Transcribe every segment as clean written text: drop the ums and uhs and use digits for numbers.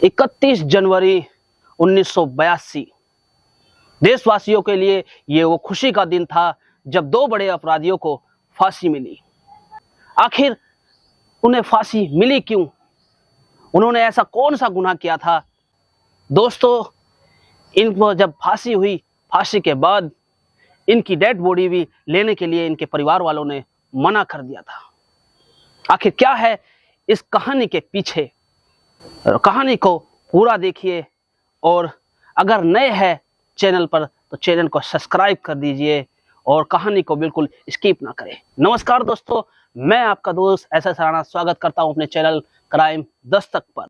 31 जनवरी 1982 देशवासियों के लिए ये वो खुशी का दिन था जब दो बड़े अपराधियों को फांसी मिली। आखिर उन्हें फांसी मिली क्यों? उन्होंने ऐसा कौन सा गुनाह किया था? दोस्तों, इनको जब फांसी हुई, फांसी के बाद इनकी डेड बॉडी भी लेने के लिए इनके परिवार वालों ने मना कर दिया था। आखिर क्या है इस कहानी के पीछे? कहानी को पूरा देखिए और अगर नए हैं चैनल पर तो चैनल को सब्सक्राइब कर दीजिए और कहानी को बिल्कुल स्किप ना करें। नमस्कार दोस्तों, मैं आपका दोस्त एसएस राणा स्वागत करता हूं अपने चैनल क्राइम दस्तक पर।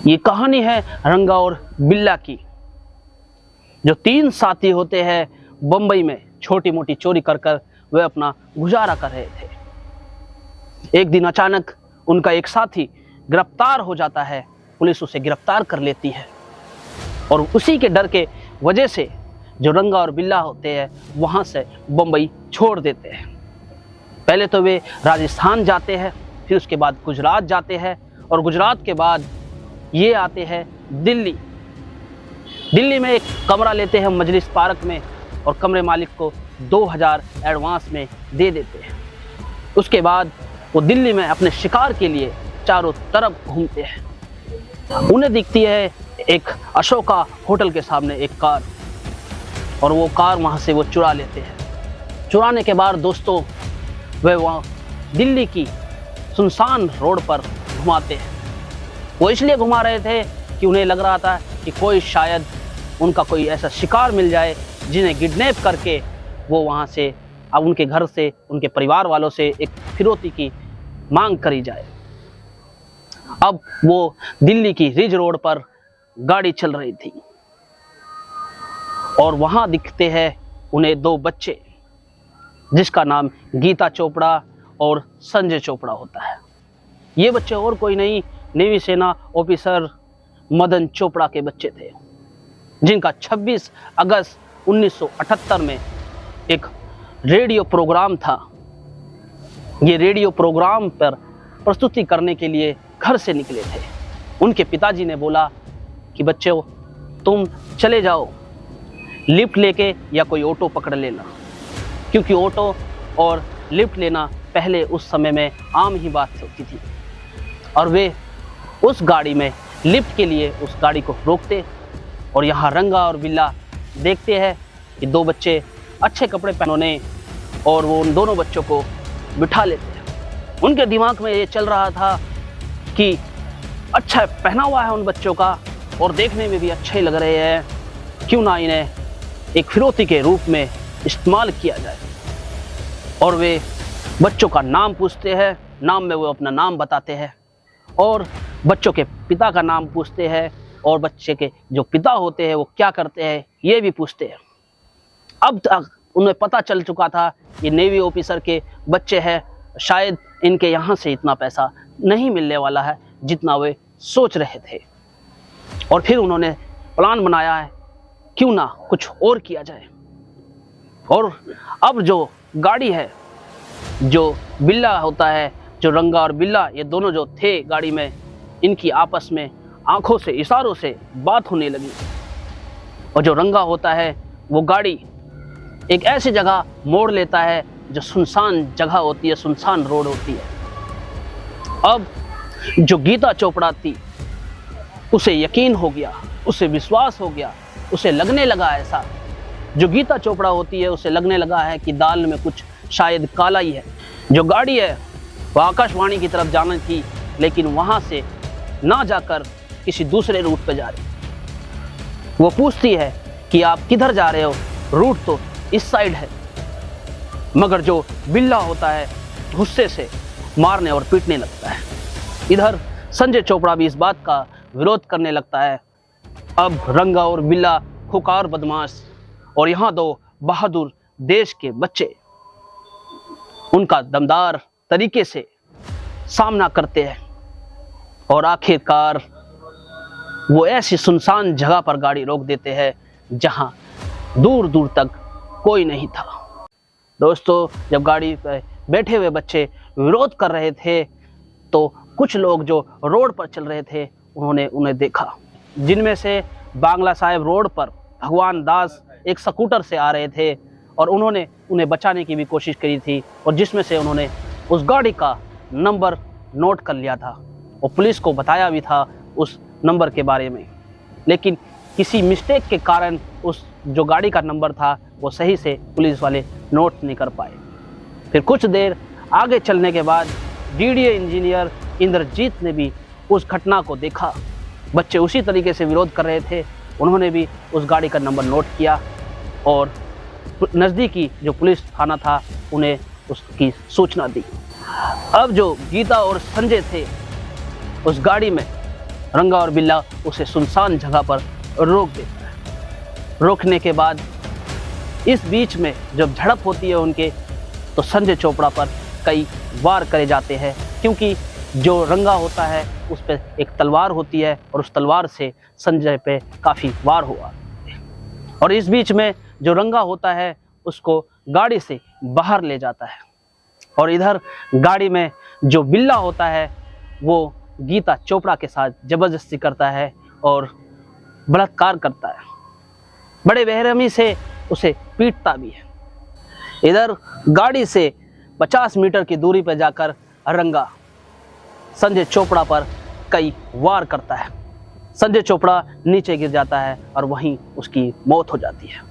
ये कहानी है रंगा और बिल्ला की, जो तीन साथी होते हैं बंबई में छोटी मोटी चोरी कर कर वे अपना गुजारा कर रहे थे। एक दिन अचानक उनका एक साथी गिरफ्तार हो जाता है। पुलिस उसे गिरफ्तार कर लेती है और उसी के डर के वजह से जो रंगा और बिल्ला होते हैं वहां से बंबई छोड़ देते हैं। पहले तो वे राजस्थान जाते हैं, फिर उसके बाद गुजरात जाते हैं और गुजरात के बाद ये आते हैं दिल्ली। दिल्ली में एक कमरा लेते हैं मजलिस पार्क में और कमरे मालिक को 2000 एडवांस में दे देते हैं। उसके बाद वो दिल्ली में अपने शिकार के लिए चारों तरफ घूमते हैं। उन्हें दिखती है एक अशोका होटल के सामने एक कार, और वो कार वहाँ से वो चुरा लेते हैं। चुराने के बाद दोस्तों वे वहाँ दिल्ली की सुनसान रोड पर घुमाते हैं। वो इसलिए घुमा रहे थे कि उन्हें लग रहा था कि कोई शायद उनका कोई ऐसा शिकार मिल जाए जिन्हें किडनैप करके वो वहाँ से अब उनके घर से, उनके परिवार वालों से एक फिरौती की मांग करी जाए। अब वो दिल्ली की रिज रोड पर गाड़ी चल रही थी और वहां दिखते हैं उन्हें दो बच्चे, जिसका नाम गीता चोपड़ा और संजय चोपड़ा होता है। ये बच्चे और कोई नहीं, नेवी सेना ऑफिसर मदन चोपड़ा के बच्चे थे, जिनका 26 अगस्त 1978 में एक रेडियो प्रोग्राम था। ये रेडियो प्रोग्राम पर प्रस्तुति करने के लिए घर से निकले थे। उनके पिताजी ने बोला कि बच्चों, तुम चले जाओ, लिफ्ट लेके या कोई ऑटो पकड़ लेना, क्योंकि ऑटो और लिफ्ट लेना पहले उस समय में आम ही बात होती थी। और वे उस गाड़ी में लिफ्ट के लिए उस गाड़ी को रोकते और यहाँ रंगा और बिल्ला देखते हैं कि दो बच्चे अच्छे कपड़े पहनने और वो उन दोनों बच्चों को बिठा लेते हैं। उनके दिमाग में ये चल रहा था कि अच्छा पहना हुआ है उन बच्चों का और देखने में भी अच्छे लग रहे हैं, क्यों ना इन्हें एक फिरौती के रूप में इस्तेमाल किया जाए। और वे बच्चों का नाम पूछते हैं, नाम में वो अपना नाम बताते हैं और बच्चों के पिता का नाम पूछते हैं और बच्चे के जो पिता होते हैं वो क्या करते हैं ये भी पूछते हैं। अब तक उन्हें पता चल चुका था ये नेवी ऑफिसर के बच्चे हैं, शायद इनके यहाँ से इतना पैसा नहीं मिलने वाला है जितना वे सोच रहे थे। और फिर उन्होंने प्लान बनाया है, क्यों ना कुछ और किया जाए। और अब जो गाड़ी है, जो बिल्ला होता है, जो रंगा और बिल्ला ये दोनों जो थे गाड़ी में, इनकी आपस में आंखों से इशारों से बात होने लगी। और जो रंगा होता है वो गाड़ी एक ऐसी जगह मोड़ लेता है जो सुनसान जगह होती है, सुनसान रोड होती है। अब जो गीता चोपड़ा थी उसे यकीन हो गया, उसे विश्वास हो गया, उसे लगने लगा ऐसा, जो गीता चोपड़ा होती है उसे लगने लगा है कि दाल में कुछ शायद काला ही है। जो गाड़ी है वह आकाशवाणी की तरफ जानी थी, लेकिन वहां से ना जाकर किसी दूसरे रूट पर जा रही। वो पूछती है कि आप किधर जा रहे हो, रूट तो इस साइड है। मगर जो बिल्ला होता है गुस्से से मारने और पीटने लगता है। इधर संजय चोपड़ा भी इस बात का विरोध करने लगता है। अब रंगा और बिल्ला खुकार बदमाश और यहाँ दो बहादुर देश के बच्चे उनका दमदार तरीके से सामना करते हैं और आखिरकार वो ऐसी सुनसान जगह पर गाड़ी रोक देते हैं जहां दूर दूर तक कोई नहीं था। दोस्तों, जब गाड़ी पे बैठे हुए बच्चे विरोध कर रहे थे तो कुछ लोग जो रोड पर चल रहे थे उन्होंने उन्हें देखा, जिनमें से बांग्ला साहिब रोड पर भगवान दास एक स्कूटर से आ रहे थे और उन्होंने उन्हें बचाने की भी कोशिश करी थी, और जिसमें से उन्होंने उस गाड़ी का नंबर नोट कर लिया था और पुलिस को बताया भी था उस नंबर के बारे में, लेकिन किसी मिस्टेक के कारण उस जो गाड़ी का नंबर था वो सही से पुलिस वाले नोट नहीं कर पाए। फिर कुछ देर आगे चलने के बाद डीडीए इंजीनियर इंद्रजीत ने भी उस घटना को देखा। बच्चे उसी तरीके से विरोध कर रहे थे, उन्होंने भी उस गाड़ी का नंबर नोट किया और नज़दीकी जो पुलिस थाना था उन्हें उसकी सूचना दी। अब जो गीता और संजय थे उस गाड़ी में रंगा और बिल्ला उसे सुनसान जगह पर रोक देता है। रोकने के बाद इस बीच में जब झड़प होती है उनके, तो संजय चोपड़ा पर कई वार करे जाते हैं, क्योंकि जो रंगा होता है उस पर एक तलवार होती है और उस तलवार से संजय पे काफ़ी वार हुआ। और इस बीच में जो रंगा होता है उसको गाड़ी से बाहर ले जाता है, और इधर गाड़ी में जो बिल्ला होता है वो गीता चोपड़ा के साथ ज़बरदस्ती करता है और बलात्कार करता है, बड़े बेरहमी से उसे पीटता भी है। इधर गाड़ी से 50 मीटर की दूरी पर जाकर रंगा संजय चोपड़ा पर कई वार करता है। संजय चोपड़ा नीचे गिर जाता है और वहीं उसकी मौत हो जाती है।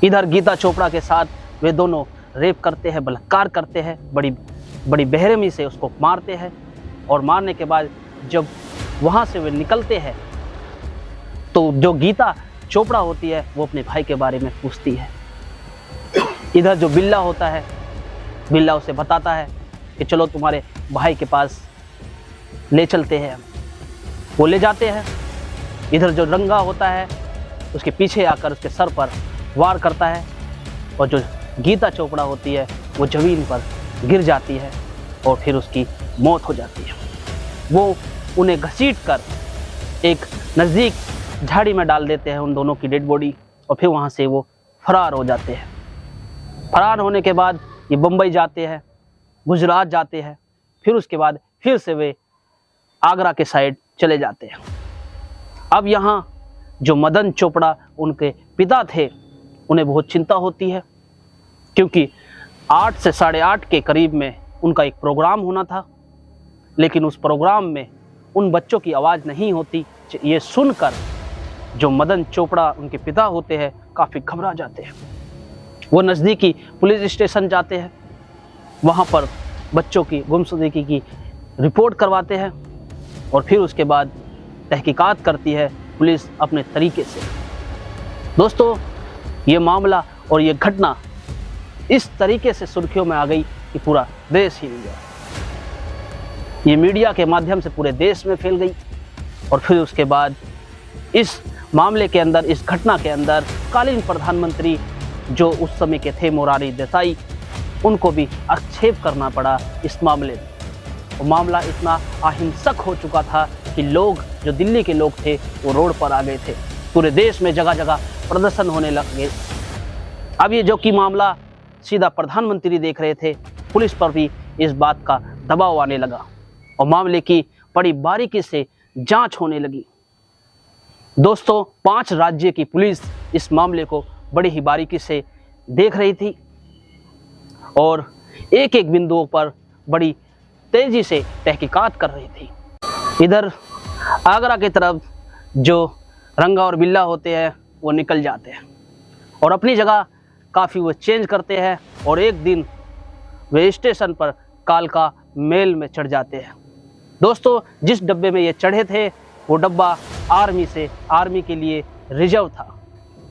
इधर गीता चोपड़ा के साथ वे दोनों रेप करते हैं, बलात्कार करते हैं, बड़ी बेरहमी से उसको मारते हैं, और मारने के बाद जब वहाँ से वे निकलते हैं तो जो गीता चोपड़ा होती है वो अपने भाई के बारे में पूछती है। इधर जो बिल्ला होता है, बिल्ला उसे बताता है कि चलो तुम्हारे भाई के पास ले चलते हैं। वो ले जाते हैं। इधर जो रंगा होता है उसके पीछे आकर उसके सर पर वार करता है, और जो गीता चोपड़ा होती है वो ज़मीन पर गिर जाती है और फिर उसकी मौत हो जाती है। वो उन्हें घसीटकर एक नज़दीक झाड़ी में डाल देते हैं उन दोनों की डेड बॉडी, और फिर वहाँ से वो फरार हो जाते हैं। फरार होने के बाद ये बम्बई जाते हैं, गुजरात जाते हैं, फिर उसके बाद फिर से वे आगरा के साइड चले जाते हैं। अब यहाँ जो मदन चोपड़ा उनके पिता थे उन्हें बहुत चिंता होती है, क्योंकि 8 से 8:30 के करीब में उनका एक प्रोग्राम होना था, लेकिन उस प्रोग्राम में उन बच्चों की आवाज़ नहीं होती। ये सुनकर जो मदन चोपड़ा उनके पिता होते हैं काफ़ी घबरा जाते हैं। वो नज़दीकी पुलिस स्टेशन जाते हैं, वहाँ पर बच्चों की गुमशुदगी की रिपोर्ट करवाते हैं, और फिर उसके बाद तहकीकात करती है पुलिस अपने तरीके से। दोस्तों, ये मामला और ये घटना इस तरीके से सुर्खियों में आ गई कि पूरा देश हिल गया। ये मीडिया के माध्यम से पूरे देश में फैल गई, और फिर उसके बाद इस मामले के अंदर, इस घटना के अंदर तत्कालीन प्रधानमंत्री जो उस समय के थे मोरारजी देसाई, उनको भी आक्षेप करना पड़ा इस मामले में। और मामला इतना अहिंसक हो चुका था कि लोग, जो दिल्ली के लोग थे, वो रोड पर आ गए थे। पूरे देश में जगह जगह प्रदर्शन होने लग गए। अब ये जो कि मामला सीधा प्रधानमंत्री देख रहे थे, पुलिस पर भी इस बात का दबाव आने लगा और मामले की बड़ी बारीकी से जांच होने लगी। दोस्तों, 5 राज्य की पुलिस इस मामले को बड़ी ही बारीकी से देख रही थी और एक एक बिंदुओं पर बड़ी तेजी से तहकीकात कर रही थी। इधर आगरा की तरफ जो रंगा और बिल्ला होते हैं वो निकल जाते हैं और अपनी जगह काफ़ी वो चेंज करते हैं, और एक दिन वे स्टेशन पर कालका मेल में चढ़ जाते हैं। दोस्तों, जिस डब्बे में ये चढ़े थे वो डब्बा आर्मी के लिए रिजर्व था।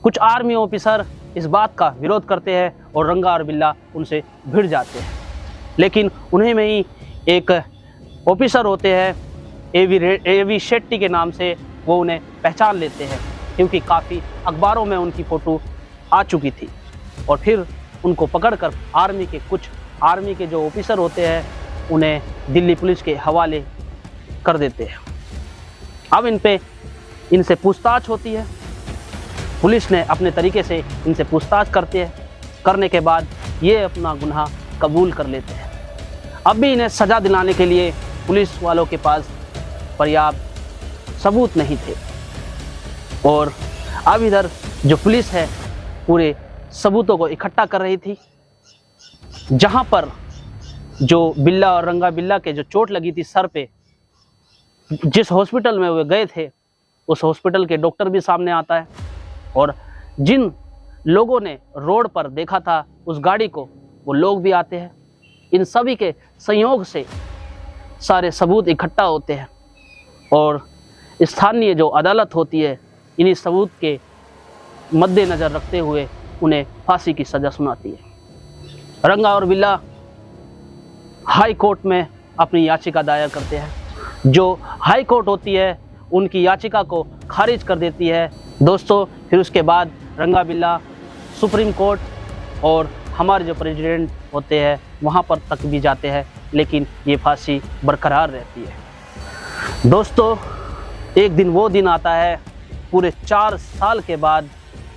कुछ आर्मी ऑफिसर इस बात का विरोध करते हैं और रंगा और बिल्ला उनसे भिड़ जाते हैं, लेकिन उन्हीं में ही एक ऑफिसर होते हैं एवी शेट्टी के नाम से, वो उन्हें पहचान लेते हैं क्योंकि काफ़ी अखबारों में उनकी फ़ोटो आ चुकी थी, और फिर उनको पकड़कर आर्मी के जो ऑफिसर होते हैं उन्हें दिल्ली पुलिस के हवाले कर देते हैं। अब इनसे पूछताछ होती है। पुलिस ने अपने तरीके से इनसे पूछताछ करते हैं। करने के बाद ये अपना गुनाह कबूल कर लेते हैं। अब भी इन्हें सज़ा दिलाने के लिए पुलिस वालों के पास पर्याप्त सबूत नहीं थे और अब इधर जो पुलिस है पूरे सबूतों को इकट्ठा कर रही थी। जहां पर जो बिल्ला और रंगा बिल्ला के जो चोट लगी थी सर पे, जिस हॉस्पिटल में वे गए थे उस हॉस्पिटल के डॉक्टर भी सामने आता है और जिन लोगों ने रोड पर देखा था उस गाड़ी को वो लोग भी आते हैं। इन सभी के संयोग से सारे सबूत इकट्ठा होते हैं और स्थानीय जो अदालत होती है इन्हीं सबूत के मद्देनज़र रखते हुए उन्हें फांसी की सज़ा सुनाती है। रंगा और बिल्ला हाई कोर्ट में अपनी याचिका दायर करते हैं। जो हाई कोर्ट होती है उनकी याचिका को खारिज कर देती है। दोस्तों, फिर उसके बाद रंगा बिल्ला सुप्रीम कोर्ट और हमारे जो प्रेसिडेंट होते हैं वहाँ पर तक भी जाते हैं, लेकिन ये फांसी बरकरार रहती है। दोस्तों, एक दिन वो दिन आता है पूरे 4 साल के बाद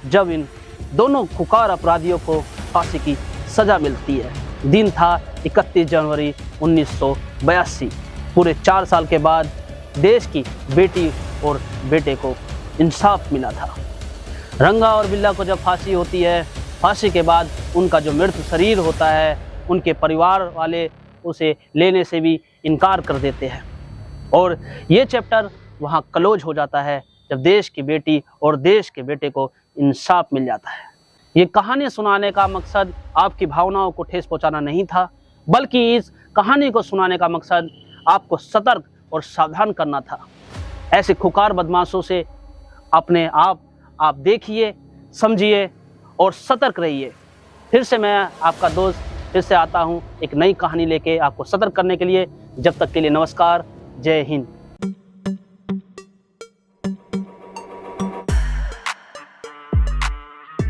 जब इन दोनों खुकार अपराधियों को फांसी की सज़ा मिलती है। दिन था 31 जनवरी 1982। पूरे 4 साल के बाद देश की बेटी और बेटे को इंसाफ मिला था। रंगा और बिल्ला को जब फांसी होती है, फांसी के बाद उनका जो मृत शरीर होता है उनके परिवार वाले उसे लेने से भी इनकार कर देते हैं और ये चैप्टर वहाँ क्लोज हो जाता है जब देश की बेटी और देश के बेटे को इंसाफ मिल जाता है। ये कहानी सुनाने का मकसद आपकी भावनाओं को ठेस पहुंचाना नहीं था, बल्कि इस कहानी को सुनाने का मकसद आपको सतर्क और सावधान करना था। ऐसे खुकार बदमाशों से अपने आप देखिए, समझिए और सतर्क रहिए। फिर से मैं आपका दोस्त फिर से आता हूँ एक नई कहानी लेके आपको सतर्क करने के लिए। जब तक के लिए नमस्कार, जय हिंद।